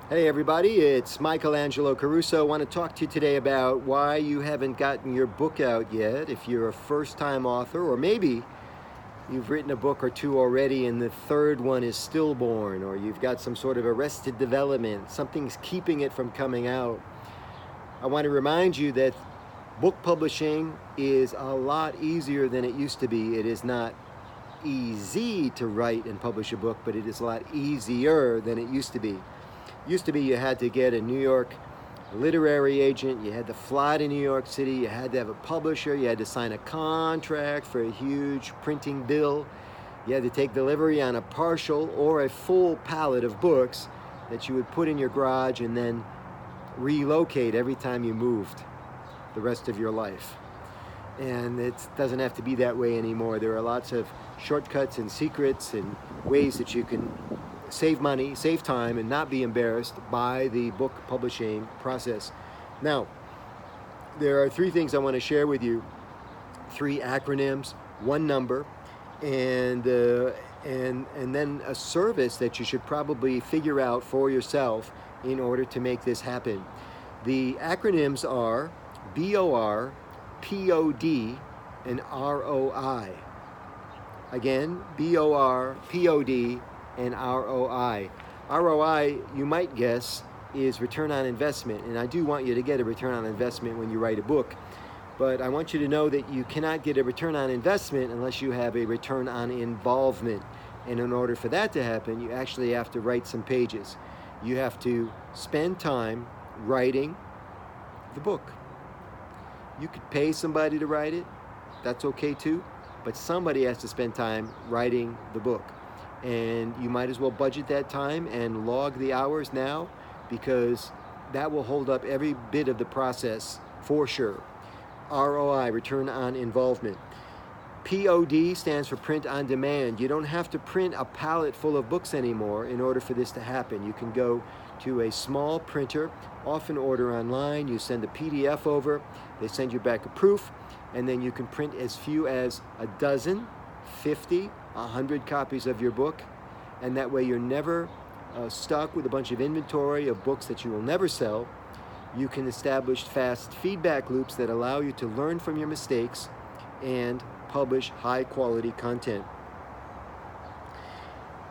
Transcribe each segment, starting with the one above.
Hey everybody, it's Angelo Caruso. I want to talk to you today about why you haven't gotten your book out yet. If you're a first-time author, or maybe you've written a book or two already and the third one is stillborn, or you've got some sort of arrested development, something's keeping it from coming out. I want to remind you that book publishing is a lot easier than it used to be. It is not easy to write and publish a book, but it is a lot easier than it used to be. Used to be you had to get a New York literary agent, you had to fly to New York City, you had to have a publisher, you had to sign a contract for a huge printing bill, you had to take delivery on a partial or a full pallet of books that you would put in your garage and then relocate every time you moved the rest of your life. And it doesn't have to be that way anymore. There are lots of shortcuts and secrets and ways that you can save money, save time, and not be embarrassed by the book publishing process. Now, there are three things I want to share with you. Three acronyms, one number, and then a service that you should probably figure out for yourself in order to make this happen. The acronyms are BOR, POD, and ROI. Again, BOR, POD, and ROI. ROI, you might guess, is return on investment, and I do want you to get a return on investment when you write a book, but I want you to know that you cannot get a return on investment unless you have a return on involvement. And in order for that to happen, you actually have to write some pages. You have to spend time writing the book. You could pay somebody to write it, that's okay too, but somebody has to spend time writing the book. And you might as well budget that time and log the hours now, because that will hold up every bit of the process for sure. ROI, return on involvement. POD stands for print on demand. You don't have to print a pallet full of books anymore in order for this to happen. You can go to a small printer, often order online, you send a PDF over, they send you back a proof, and then you can print as few as a dozen, 50, 100 copies of your book, and that way you're never stuck with a bunch of inventory of books that you will never sell. You can establish fast feedback loops that allow you to learn from your mistakes and publish high quality content.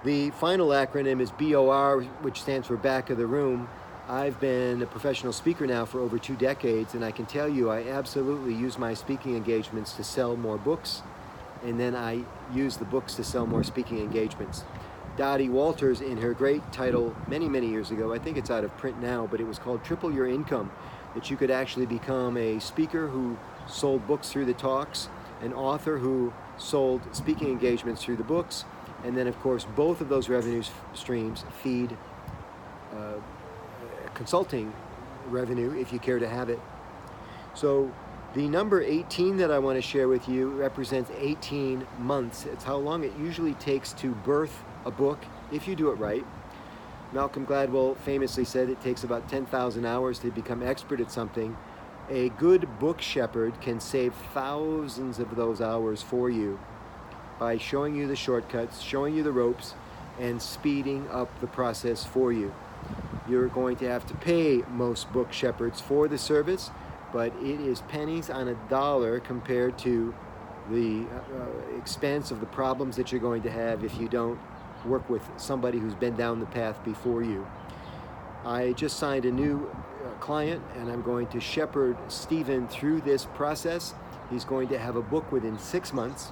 The final acronym is BOR, which stands for back of the room. I've been a professional speaker now for over 2 decades, and I can tell you I absolutely use my speaking engagements to sell more books, and then I use the books to sell more speaking engagements. Dottie Walters, in her great title many, many years ago, I think it's out of print now, but it was called Triple Your Income, that you could actually become a speaker who sold books through the talks, an author who sold speaking engagements through the books, and then of course both of those revenue streams feed consulting revenue if you care to have it. So the number 18 that I want to share with you represents 18 months. It's how long it usually takes to birth a book if you do it right. Malcolm Gladwell famously said it takes about 10,000 hours to become expert at something. A good book shepherd can save thousands of those hours for you by showing you the shortcuts, showing you the ropes, and speeding up the process for you. You're going to have to pay most book shepherds for the service, but it is pennies on a dollar compared to the expense of the problems that you're going to have if you don't work with somebody who's been down the path before you. I just signed a new client, and I'm going to shepherd Stephen through this process. He's going to have a book within 6 months,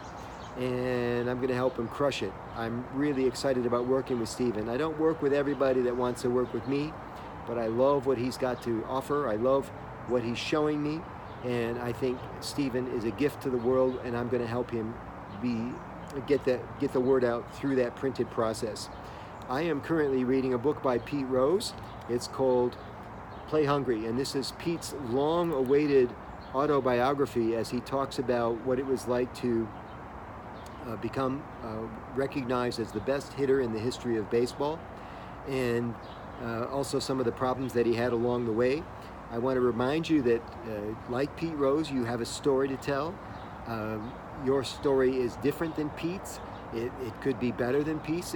and I'm going to help him crush it. I'm really excited about working with Stephen. I don't work with everybody that wants to work with me, but I love what he's got to offer. I love what he's showing me, and I think Stephen is a gift to the world, and I'm going to help him get the word out through that printed process. I am currently reading a book by Pete Rose. It's called Play Hungry, and this is Pete's long-awaited autobiography as he talks about what it was like to become recognized as the best hitter in the history of baseball, and also some of the problems that he had along the way. I want to remind you that, like Pete Rose, you have a story to tell. Your story is different than Pete's. It could be better than Pete's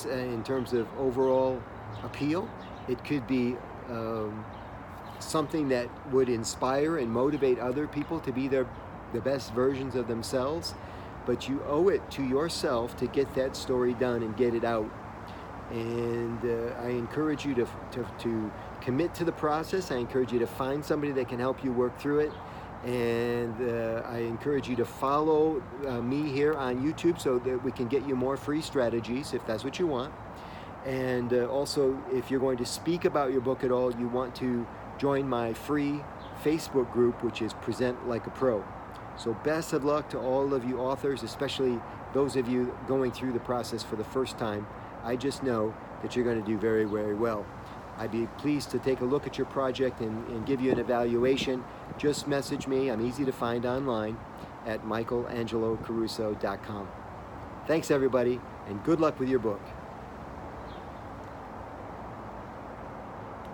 in terms of overall appeal, It could be something that would inspire and motivate other people to be the best versions of themselves. But you owe it to yourself to get that story done and get it out. And I encourage you to commit to the process. I encourage you to find somebody that can help you work through it. And I encourage you to follow me here on YouTube so that we can get you more free strategies if that's what you want. And also, if you're going to speak about your book at all, you want to join my free Facebook group, which is Present Like a Pro. So best of luck to all of you authors, especially those of you going through the process for the first time. I just know that you're going to do very, very well. I'd be pleased to take a look at your project and give you an evaluation. Just message me. I'm easy to find online at michaelangelocaruso.com. Thanks, everybody, and good luck with your book.